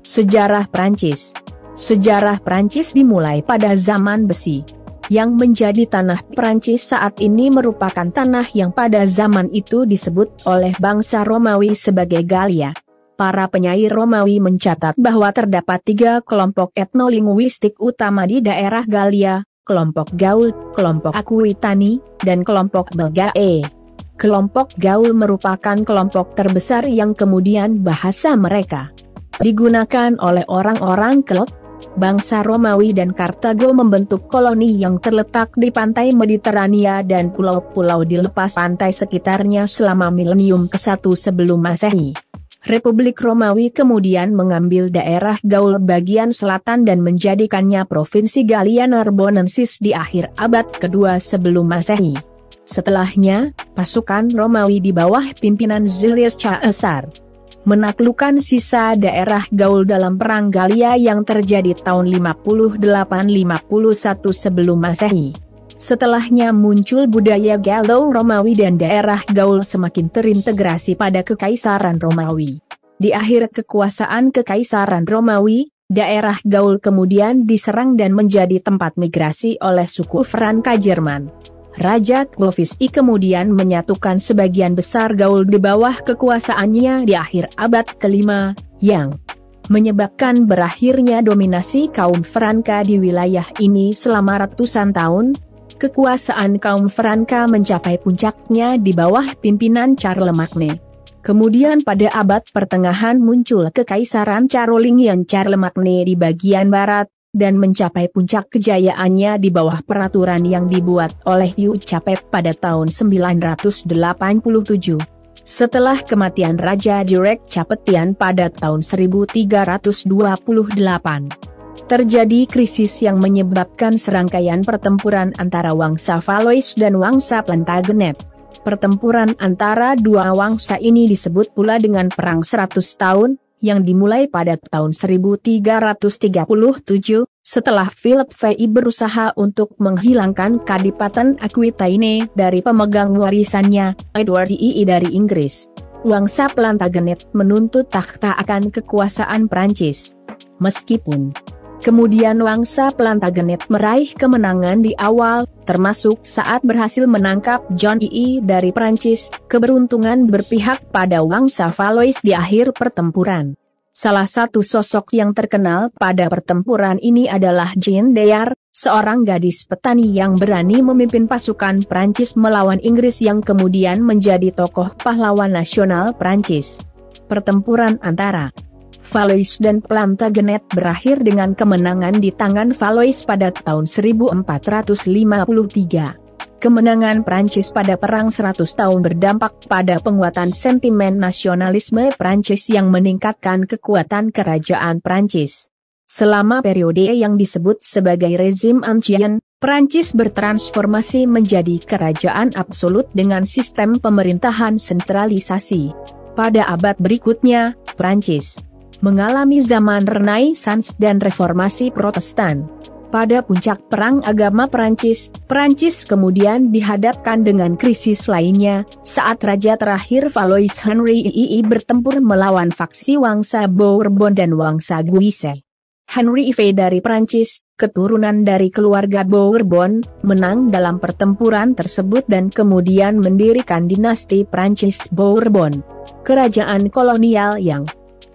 Sejarah Prancis. Sejarah Prancis dimulai pada zaman besi. Yang menjadi tanah Prancis saat ini merupakan tanah yang pada zaman itu disebut oleh bangsa Romawi sebagai Galia. Para penyair Romawi mencatat bahwa terdapat 3 kelompok etnolinguistik utama di daerah Galia, kelompok Gaul, kelompok Aquitani, dan kelompok Belgae. Kelompok Gaul merupakan kelompok terbesar yang kemudian bahasa mereka digunakan oleh orang-orang Kelot. Bangsa Romawi dan Kartago membentuk koloni yang terletak di pantai Mediterania dan pulau-pulau di lepas pantai sekitarnya selama milenium ke-1 sebelum Masehi. Republik Romawi kemudian mengambil daerah Gaul bagian selatan dan menjadikannya Provinsi Gallia Narbonensis di akhir abad kedua sebelum Masehi. Setelahnya, pasukan Romawi di bawah pimpinan Julius Caesar menaklukkan sisa daerah Gaul dalam Perang Gallia yang terjadi tahun 58-51 sebelum Masehi. Setelahnya muncul budaya Gallo-Romawi dan daerah Gaul semakin terintegrasi pada Kekaisaran Romawi. Di akhir kekuasaan Kekaisaran Romawi, daerah Gaul kemudian diserang dan menjadi tempat migrasi oleh suku Franka Jerman. Raja Clovis I kemudian menyatukan sebagian besar Gaul di bawah kekuasaannya di akhir abad ke-5, yang menyebabkan berakhirnya dominasi kaum Franka di wilayah ini selama ratusan tahun. Kekuasaan kaum Franka mencapai puncaknya di bawah pimpinan Charlemagne. Kemudian pada abad pertengahan muncul Kekaisaran Carolingian Charlemagne di bagian barat, dan mencapai puncak kejayaannya di bawah peraturan yang dibuat oleh Hugh Capet pada tahun 987. Setelah kematian Raja Dirk Capetian pada tahun 1328, terjadi krisis yang menyebabkan serangkaian pertempuran antara Wangsa Valois dan Wangsa Plantagenet. Pertempuran antara dua wangsa ini disebut pula dengan Perang 100 Tahun, yang dimulai pada tahun 1337, setelah Philip VI berusaha untuk menghilangkan Kadipaten Aquitaine dari pemegang warisannya, Edward III dari Inggris. Wangsa Plantagenet menuntut takhta akan kekuasaan Prancis. Meskipun kemudian Wangsa Plantagenet meraih kemenangan di awal, termasuk saat berhasil menangkap John II dari Prancis, keberuntungan berpihak pada Wangsa Valois di akhir pertempuran. Salah satu sosok yang terkenal pada pertempuran ini adalah Jeanne d'Arc, seorang gadis petani yang berani memimpin pasukan Prancis melawan Inggris yang kemudian menjadi tokoh pahlawan nasional Prancis. Pertempuran antara Valois dan Plantagenet berakhir dengan kemenangan di tangan Valois pada tahun 1453. Kemenangan Prancis pada Perang 100 Tahun berdampak pada penguatan sentimen nasionalisme Prancis yang meningkatkan kekuatan kerajaan Prancis. Selama periode yang disebut sebagai rezim Ancien, Prancis bertransformasi menjadi kerajaan absolut dengan sistem pemerintahan sentralisasi. Pada abad berikutnya, Prancis mengalami zaman Renaissance dan Reformasi Protestan. Pada puncak perang agama Prancis kemudian dihadapkan dengan krisis lainnya, saat raja terakhir Valois Henry III bertempur melawan faksi Wangsa Bourbon dan Wangsa Guise. Henry IV dari Prancis, keturunan dari keluarga Bourbon, menang dalam pertempuran tersebut dan kemudian mendirikan dinasti Prancis Bourbon. Kerajaan kolonial yang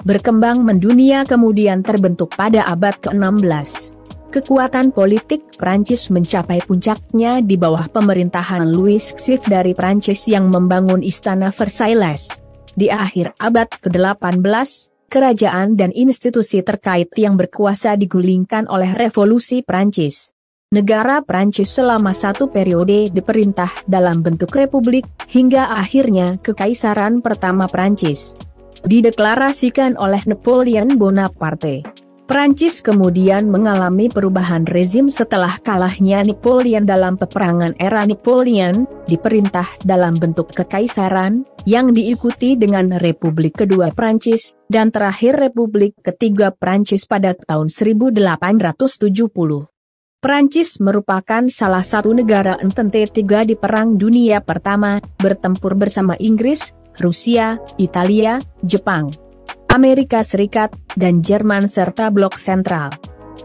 berkembang mendunia kemudian terbentuk pada abad ke-16. Kekuatan politik Prancis mencapai puncaknya di bawah pemerintahan Louis XVI dari Prancis yang membangun Istana Versailles. Di akhir abad ke-18, kerajaan dan institusi terkait yang berkuasa digulingkan oleh Revolusi Prancis. Negara Prancis selama satu periode diperintah dalam bentuk republik, hingga akhirnya Kekaisaran Pertama Prancis dideklarasikan oleh Napoleon Bonaparte. Prancis kemudian mengalami perubahan rezim setelah kalahnya Napoleon dalam peperangan era Napoleon, diperintah dalam bentuk kekaisaran, yang diikuti dengan Republik Kedua Prancis, dan terakhir Republik Ketiga Prancis pada tahun 1870. Prancis merupakan salah satu negara entente tiga di Perang Dunia Pertama, bertempur bersama Inggris, Rusia, Italia, Jepang. Amerika Serikat, dan Jerman serta blok sentral.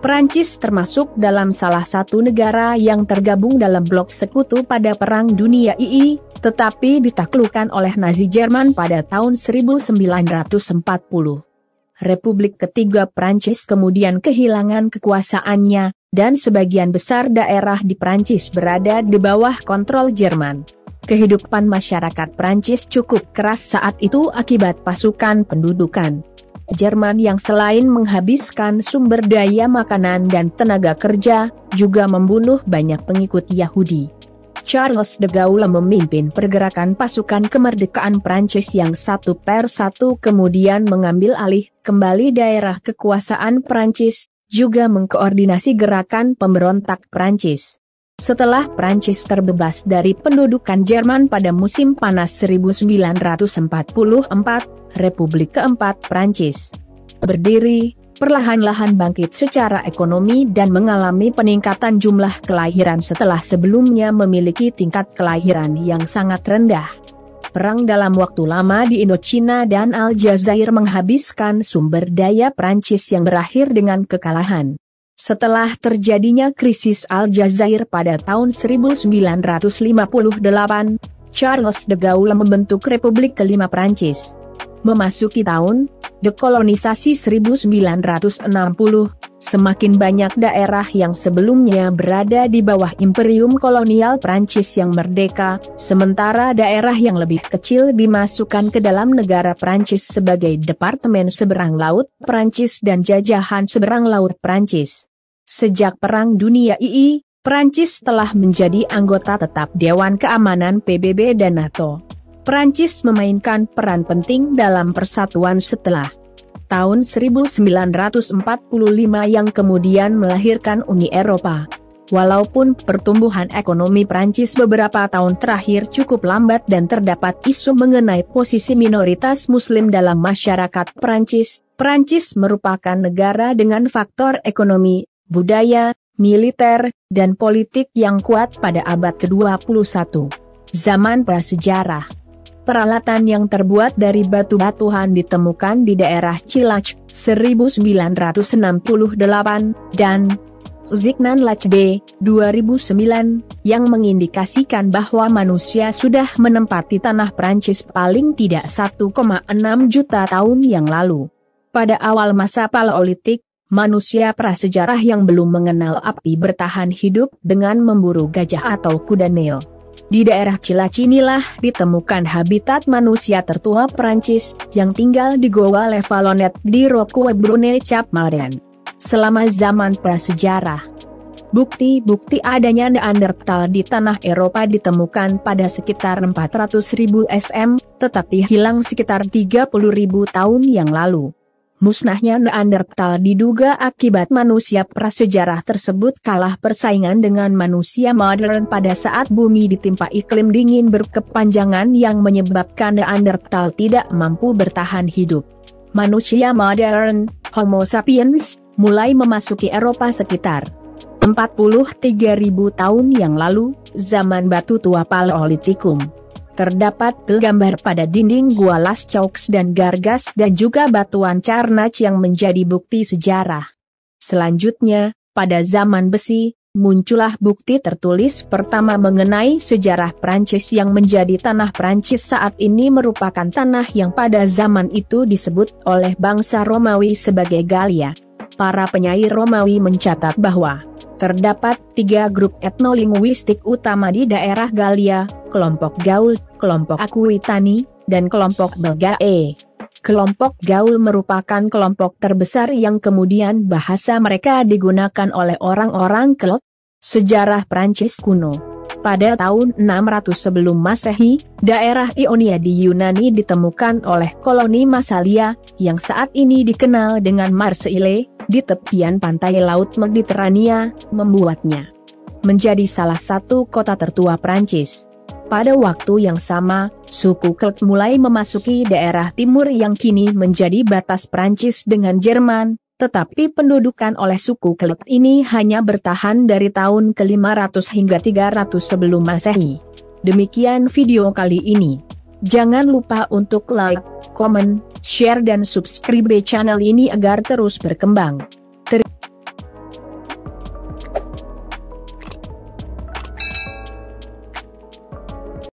Prancis termasuk dalam salah satu negara yang tergabung dalam blok sekutu pada Perang Dunia II, tetapi ditaklukkan oleh Nazi Jerman pada tahun 1940. Republik ketiga Prancis kemudian kehilangan kekuasaannya, dan sebagian besar daerah di Prancis berada di bawah kontrol Jerman. Kehidupan masyarakat Prancis cukup keras saat itu akibat pasukan pendudukan Jerman yang selain menghabiskan sumber daya makanan dan tenaga kerja, juga membunuh banyak pengikut Yahudi. Charles de Gaulle memimpin pergerakan pasukan kemerdekaan Prancis yang satu per satu kemudian mengambil alih kembali daerah kekuasaan Prancis, juga mengkoordinasi gerakan pemberontak Prancis. Setelah Prancis terbebas dari pendudukan Jerman pada musim panas 1944, Republik keempat Prancis berdiri, perlahan-lahan bangkit secara ekonomi dan mengalami peningkatan jumlah kelahiran setelah sebelumnya memiliki tingkat kelahiran yang sangat rendah. Perang dalam waktu lama di Indochina dan Aljazair menghabiskan sumber daya Prancis yang berakhir dengan kekalahan. Setelah terjadinya krisis Aljazair pada tahun 1958, Charles de Gaulle membentuk Republik kelima Prancis. Memasuki tahun dekolonisasi 1960, semakin banyak daerah yang sebelumnya berada di bawah imperium kolonial Prancis yang merdeka, sementara daerah yang lebih kecil dimasukkan ke dalam negara Prancis sebagai Departemen Seberang Laut Prancis dan Jajahan Seberang Laut Prancis. Sejak Perang Dunia II, Prancis telah menjadi anggota tetap Dewan Keamanan PBB dan NATO. Prancis memainkan peran penting dalam persatuan setelah tahun 1945 yang kemudian melahirkan Uni Eropa. Walaupun pertumbuhan ekonomi Prancis beberapa tahun terakhir cukup lambat dan terdapat isu mengenai posisi minoritas Muslim dalam masyarakat Prancis, Prancis merupakan negara dengan faktor ekonomi, budaya, militer, dan politik yang kuat pada abad ke-21. Zaman prasejarah. Peralatan yang terbuat dari batu-batuan ditemukan di daerah Cilach 1968 dan Zignan-Lach B 2009 yang mengindikasikan bahwa manusia sudah menempati tanah Prancis paling tidak 1,6 juta tahun yang lalu. Pada awal masa Paleolitik, manusia prasejarah yang belum mengenal api bertahan hidup dengan memburu gajah atau kuda Neo. Di daerah Cilach inilah ditemukan habitat manusia tertua Prancis yang tinggal di Goa Le Vallonnet di Roque Brune Cap Marin. Selama zaman prasejarah, bukti-bukti adanya Neanderthal di tanah Eropa ditemukan pada sekitar 400.000 SM, tetapi hilang sekitar 30.000 tahun yang lalu. Musnahnya Neanderthal diduga akibat manusia prasejarah tersebut kalah persaingan dengan manusia modern pada saat bumi ditimpa iklim dingin berkepanjangan yang menyebabkan Neanderthal tidak mampu bertahan hidup. Manusia modern, Homo sapiens, mulai memasuki Eropa sekitar 43.000 tahun yang lalu, zaman batu tua Paleolitikum. Terdapat gambar pada dinding Gua Las Caux dan Gargas dan juga batuan Carnach yang menjadi bukti sejarah. Selanjutnya, pada zaman besi, muncullah bukti tertulis pertama mengenai sejarah Prancis yang menjadi tanah Prancis saat ini merupakan tanah yang pada zaman itu disebut oleh bangsa Romawi sebagai Gallia. Para penyair Romawi mencatat bahwa terdapat 3 grup etnolinguistik utama di daerah Gallia, kelompok Gaul, kelompok Aquitani, dan kelompok Belgae. Kelompok Gaul merupakan kelompok terbesar yang kemudian bahasa mereka digunakan oleh orang-orang Celt. Sejarah Prancis kuno. Pada tahun 600 sebelum Masehi, daerah Ionia di Yunani ditemukan oleh koloni Massalia, yang saat ini dikenal dengan Marseille, di tepian pantai Laut Mediterania, membuatnya menjadi salah satu kota tertua Prancis. Pada waktu yang sama, suku Celt mulai memasuki daerah timur yang kini menjadi batas Prancis dengan Jerman, tetapi pendudukan oleh suku Celt ini hanya bertahan dari tahun ke-500 hingga 300 sebelum Masehi. Demikian video kali ini. Jangan lupa untuk like, komen, share dan subscribe channel ini agar terus berkembang.